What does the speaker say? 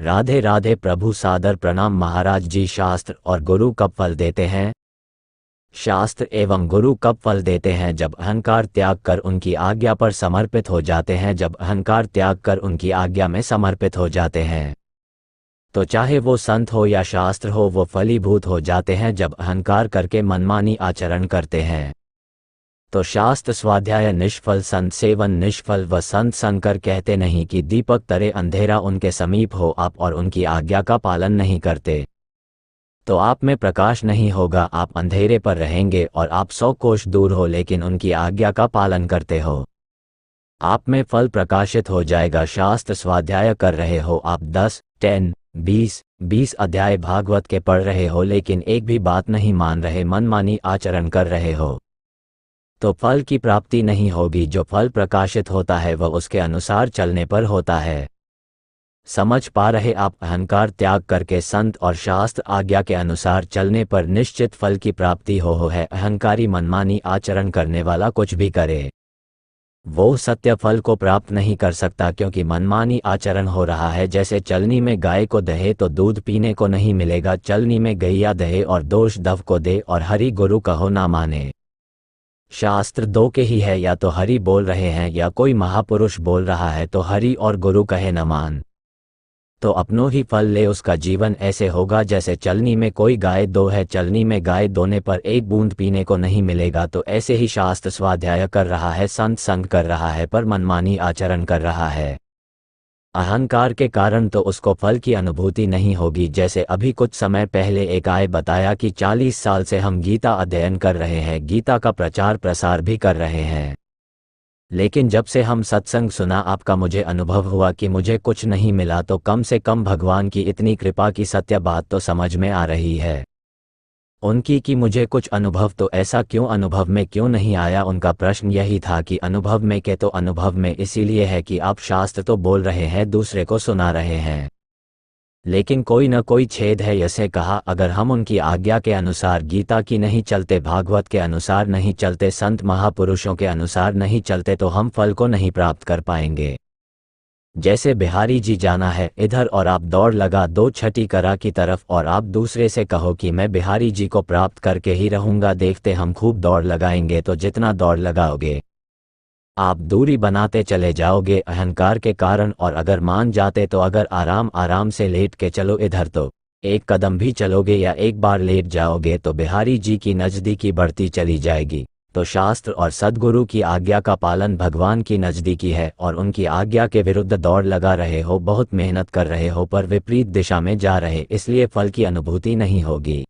राधे राधे प्रभु, सादर प्रणाम महाराज जी। शास्त्र और गुरु कब फल देते हैं? शास्त्र एवं गुरु कब फल देते हैं? जब अहंकार त्याग कर उनकी आज्ञा पर समर्पित हो जाते हैं। जब अहंकार त्याग कर उनकी आज्ञा में समर्पित हो जाते हैं तो चाहे वो संत हो या शास्त्र हो, वो फलीभूत हो जाते हैं। जब अहंकार करके मनमानी आचरण करते हैं तो शास्त्र स्वाध्याय निष्फल, संत सेवन निष्फल। व संत शंकर कहते नहीं कि दीपक तरे अंधेरा उनके समीप हो, आप और उनकी आज्ञा का पालन नहीं करते तो आप में प्रकाश नहीं होगा, आप अंधेरे पर रहेंगे। और आप 100 कोष दूर हो लेकिन उनकी आज्ञा का पालन करते हो, आप में फल प्रकाशित हो जाएगा। शास्त्र स्वाध्याय कर रहे हो आप 10, 20 अध्याय भागवत के पढ़ रहे हो लेकिन एक भी बात नहीं मान रहे, मनमानी आचरण कर रहे हो तो फल की प्राप्ति नहीं होगी। जो फल प्रकाशित होता है वह उसके अनुसार चलने पर होता है। समझ पा रहे आप? अहंकार त्याग करके संत और शास्त्र आज्ञा के अनुसार चलने पर निश्चित फल की प्राप्ति हो है। अहंकारी मनमानी आचरण करने वाला कुछ भी करे वो सत्य फल को प्राप्त नहीं कर सकता, क्योंकि मनमानी आचरण हो रहा है। जैसे चलनी में गाय को दहे तो दूध पीने को नहीं मिलेगा, चलनी में गैया दहे और दोष दव को दे और हरि गुरु कहो ना माने। शास्त्र दो के ही है, या तो हरि बोल रहे हैं या कोई महापुरुष बोल रहा है तो हरि और गुरु कहे न मान तो अपनों ही फल ले। उसका जीवन ऐसे होगा जैसे चलनी में कोई गाय दो है, चलनी में गाय दोने पर एक बूंद पीने को नहीं मिलेगा। तो ऐसे ही शास्त्र स्वाध्याय कर रहा है, संत संग कर रहा है पर मनमानी आचरण कर रहा है अहंकार के कारण, तो उसको फल की अनुभूति नहीं होगी। जैसे अभी कुछ समय पहले एक आय बताया कि 40 साल से हम गीता अध्ययन कर रहे हैं, गीता का प्रचार प्रसार भी कर रहे हैं, लेकिन जब से हम सत्संग सुना आपका, मुझे अनुभव हुआ कि मुझे कुछ नहीं मिला। तो कम से कम भगवान की इतनी कृपा की सत्य बात तो समझ में आ रही है उनकी कि मुझे कुछ अनुभव तो ऐसा क्यों अनुभव में क्यों नहीं आया। उनका प्रश्न यही था कि अनुभव में के तो अनुभव में इसीलिए है कि आप शास्त्र तो बोल रहे हैं, दूसरे को सुना रहे हैं, लेकिन कोई न कोई छेद है। ऐसे कहा, अगर हम उनकी आज्ञा के अनुसार गीता की नहीं चलते, भागवत के अनुसार नहीं चलते, संत महापुरुषों के अनुसार नहीं चलते तो हम फल को नहीं प्राप्त कर पाएंगे। जैसे बिहारी जी जाना है इधर और आप दौड़ लगा दो छठी करा की तरफ और आप दूसरे से कहो कि मैं बिहारी जी को प्राप्त करके ही रहूंगा, देखते हम खूब दौड़ लगाएंगे। तो जितना दौड़ लगाओगे आप दूरी बनाते चले जाओगे अहंकार के कारण। और अगर मान जाते तो अगर आराम आराम से लेट के चलो इधर तो एक कदम भी चलोगे या एक बार लेट जाओगे तो बिहारी जी की नज़दीकी बढ़ती चली जाएगी। तो शास्त्र और सद्गुरु की आज्ञा का पालन भगवान की नज़दीकी है, और उनकी आज्ञा के विरुद्ध दौड़ लगा रहे हो, बहुत मेहनत कर रहे हो पर विपरीत दिशा में जा रहे, इसलिए फल की अनुभूति नहीं होगी।